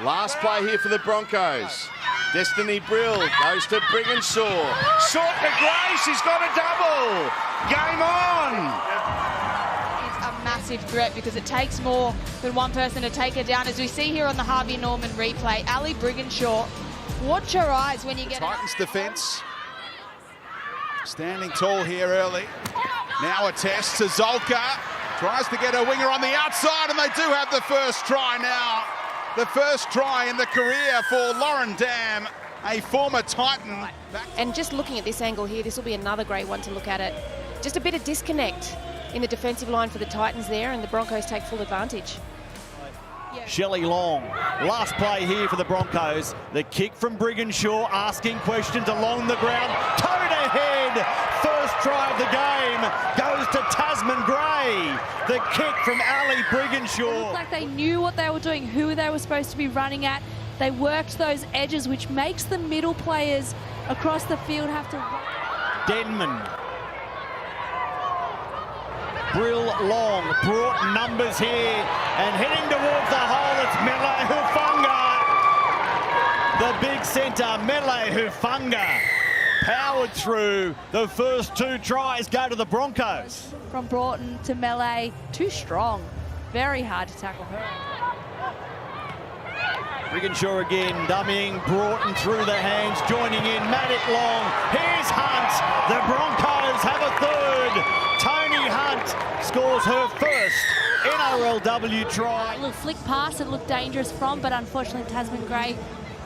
Last play here for the Broncos. Destiny Brill goes to Brigginshaw. Short to Gray, she's got a double. Game on. It's a massive threat because it takes more than one person to take her down. As we see here on the Harvey Norman replay, Ali Brigginshaw, watch her eyes when you get... Titans defence. Standing tall here early. Now a test to Zolka. Tries to get a winger on the outside, and they do have the first try now. The first try in the career for Lauren Dam, a former Titan. And just looking at this angle here, this will be another great one to look at it. Just a bit of disconnect in the defensive line for the Titans there, and the Broncos take full advantage. Shelley Long, last play here for the Broncos. The kick from Brigginshaw, asking questions along the ground. Towed ahead, first try of the game goes to Tasman Gray. The kick from Ali Brigginshaw. It looked like they knew what they were doing, who they were supposed to be running at. They worked those edges, which makes the middle players across the field have to run. Denman. Brill Long brought numbers here, and heading towards the hole, it's Mele Hufanga. The big centre, Mele Hufanga, powered through. The first two tries go to the Broncos. From Broughton to Mele, too strong. Very hard to tackle her. Brigginshaw again, dummying Broughton through the hands, joining in, Maddock Long. Here's Hunt. The Broncos have a third. Tony Hunt scores her first NRLW try. A little flick pass, it looked dangerous from, but unfortunately Tasman Gray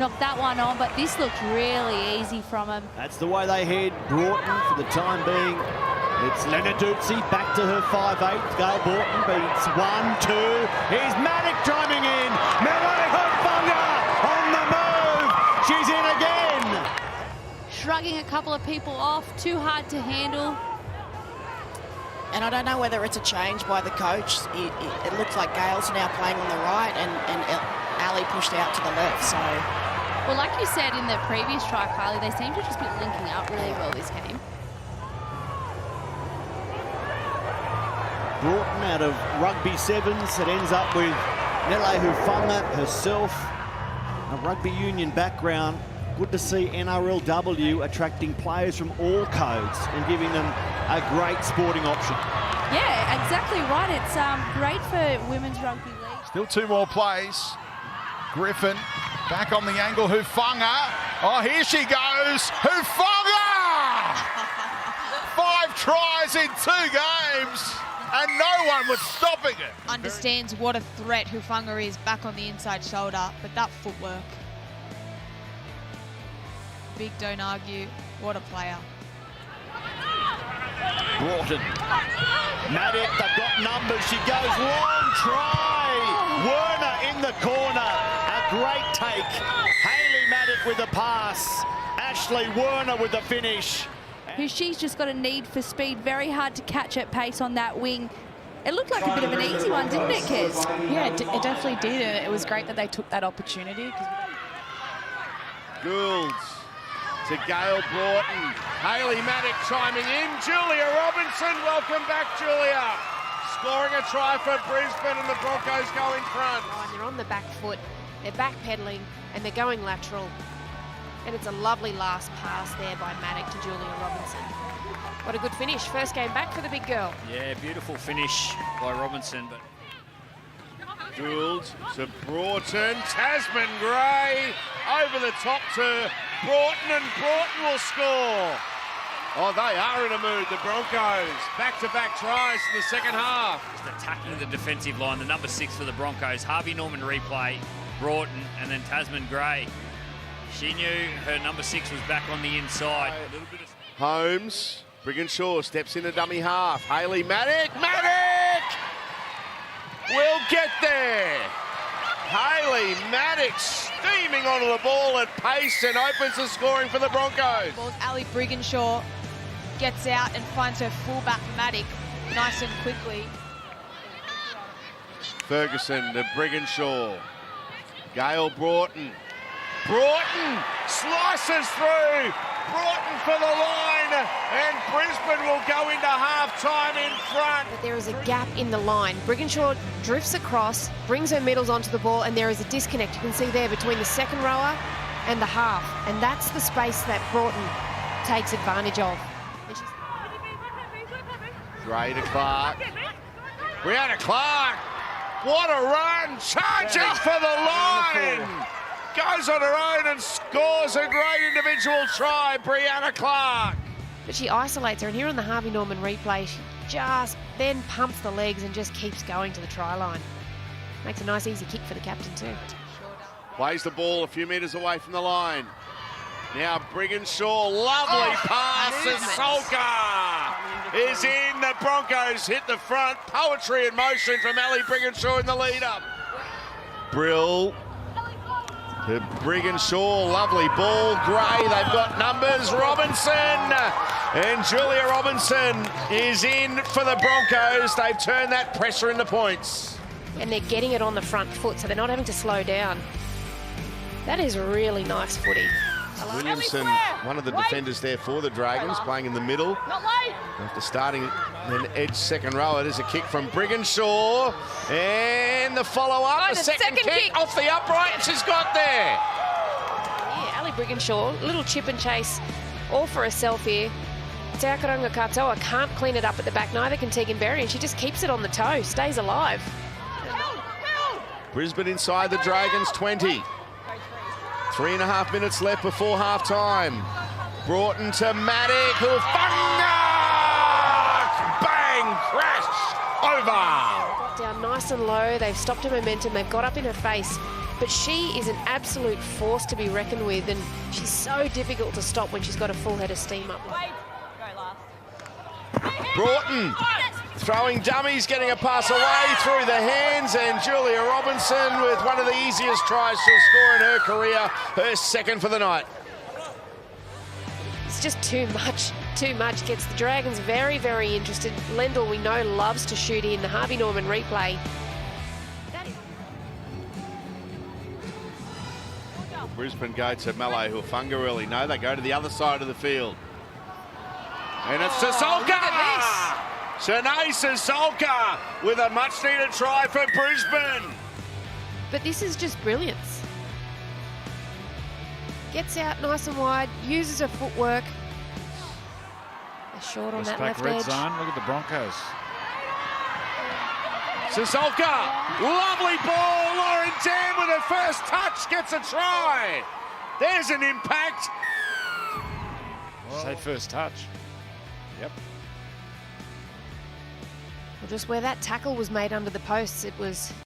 knocked that one on, but this looked really easy from him. That's the way they head. Broughton for the time being. It's Lenarduzzi back to her 5'8". Gail Broughton beats 1-2. Here's Maddock driving in. Mele Hufanga on the move. She's in again. Shrugging a couple of people off, too hard to handle. And I don't know whether it's a change by the coach. It looks like Gail's now playing on the right and Ali pushed out to the left. So, well, like you said in the previous try, Kylie, they seem to just be linking up really well this game. Broughton out of rugby sevens. It ends up with Mele Hufanga herself, a rugby union background. Good to see NRLW attracting players from all codes and giving them a great sporting option. Yeah, exactly right. It's great for Women's Rugby League. Still two more plays. Griffin back on the angle. Hufanga. Oh, here she goes. Hufanga! 5 tries in 2 games. And no one was stopping it. Understands what a threat Hufanga is back on the inside shoulder, but that footwork. Big don't argue. What a player. Broughton. Maddock, they've got numbers. She goes long try. Werner in the corner. A great take. Hayley Maddock with the pass. Ashley Werner with the finish. Who she's just got a need for speed, very hard to catch at pace on that wing. It looked like a bit of an easy one, didn't it, Kez? Yeah, it definitely did, and it was great that they took that opportunity. Goulds to Gail Broughton. Hayley Maddock chiming in. Julia Robinson, welcome back, Julia. Scoring a try for Brisbane, and the Broncos go in front. Oh, and they're on the back foot, they're backpedaling, and they're going lateral. And it's a lovely last pass there by Maddock to Julia Robinson. What a good finish. First game back for the big girl. Yeah, beautiful finish by Robinson. But Gould to Broughton. Tasman Gray over the top to Broughton, and Broughton will score. Oh, they are in a mood, the Broncos. Back-to-back tries in the second half. just attacking the defensive line. The number 6 for the Broncos. Harvey Norman replay. Broughton and then Tasman Gray. She knew her number 6 was back on the inside. Holmes, Brigginshaw steps in a dummy half. Hayley Maddock, Maddock! Will get there. Hayley Maddock steaming onto the ball at pace and opens the scoring for the Broncos. Ali Brigginshaw gets out and finds her fullback Maddock nice and quickly. Ferguson to Brigginshaw. Gail Broughton. Broughton slices through. Broughton for the line, and Brisbane will go into half-time in front. But there is a gap in the line. Brigginshaw drifts across, brings her middles onto the ball, and there is a disconnect. You can see there between the second rower and the half. And that's the space that Broughton takes advantage of. Gray to Clark. Brianna Clark. What a run. Charging for the line. Goes on her own and scores a great individual try, Brianna Clark. But she isolates her, and here on the Harvey Norman replay, she just then pumps the legs and just keeps going to the try line. Makes a nice easy kick for the captain too. Plays the ball a few metres away from the line. Now Brigginshaw, lovely pass, and Solka is in. The Broncos hit the front. Poetry in motion from Ali Brigginshaw in the lead-up. Brill to Brigginshaw, lovely ball. Gray, they've got numbers. Robinson, and Julia Robinson is in for the Broncos. They've turned that pressure into points. And they're getting it on the front foot, so they're not having to slow down. That is really nice footy. Williamson, one of the defenders there for the Dragons, playing in the middle. After starting an edge second row, it is a kick from Brigginshaw. And the follow-up, the second kick off the upright, she's got there. Yeah, Ali Brigginshaw, little chip and chase, all for herself here. Takaranga Katoa can't clean it up at the back, neither can Tegan Berry, and she just keeps it on the toe, stays alive. Brisbane inside the Dragons 20. 3.5 minutes left before half-time. Broughton to Maddock, Hufanga! Bang! Crash! Over! Down nice and low, they've stopped her momentum, they've got up in her face, but she is an absolute force to be reckoned with, and she's so difficult to stop when she's got a full head of steam up. Broughton throwing dummies, getting a pass away through the hands, and Julia Robinson with one of the easiest tries she'll score in her career, her second for the night. It's just too much, gets the Dragons very, very interested. Lendl, we know, loves to shoot in the Harvey Norman replay. Brisbane go to Malay Hufanga early. No, they go to the other side of the field. And it's Sasolka! Shanae Sasolka with a much-needed try for Brisbane. But this is just brilliance. Gets out nice and wide, uses her footwork. A short on that left red edge. zone. Look at the Broncos. Sasolka, lovely ball. Lauren Dam with her first touch gets a try. There's an impact. Say first touch. Yep. Well, just where that tackle was made under the posts, it was